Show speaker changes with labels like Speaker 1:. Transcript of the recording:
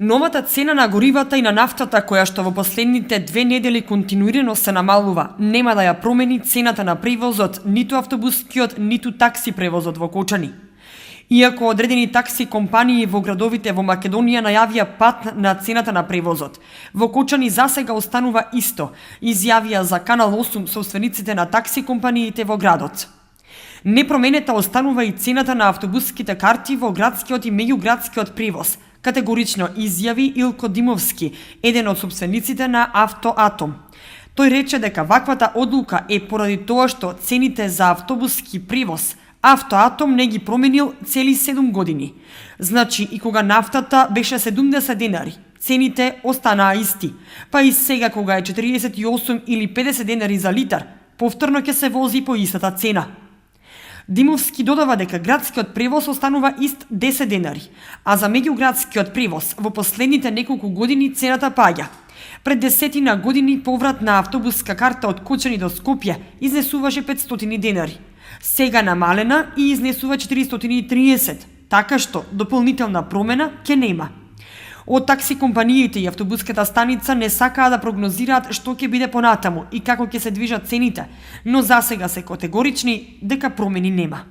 Speaker 1: Новата цена на горивата и на нафтата, која што во последните 2 недели континуирано се намалува, нема да ја промени цената на превозот, ниту автобускиот, ниту такси превозот во Кочани. Иако одредени такси компании во градовите во Македонија најавија пат на цената на превозот, во Кочани засега останува исто, изјавија за Канал 8 собствениците на такси компаниите во градот. Непроменета останува и цената на автобуските карти во градскиот и меѓуградскиот превоз, категорично изјави Илко Димовски, еден од собствениците на Автоатом. Тој рече дека ваквата одлука е поради тоа што цените за автобуски превоз Автоатом не ги променил цели 7 години. Значи и кога нафтата беше 70 денари, цените останаа исти, па и сега кога е 48 или 50 денари за литар, повторно ќе се вози по истата цена. Димовски додава дека градскиот превоз останува ист 10 денари, а за меѓуградскиот превоз во последните неколку години цената паѓа. Пред 10 години поврат на автобуска карта од Кочани до Скопје изнесуваше 500 денари. Сега намалена и изнесува 430, така што дополнителна промена ќе нема. Од такси компаниите и автобуската станица не сакаа да прогнозираат што ќе биде понатаму и како ќе се движат цените, но засега се категорични дека промени нема.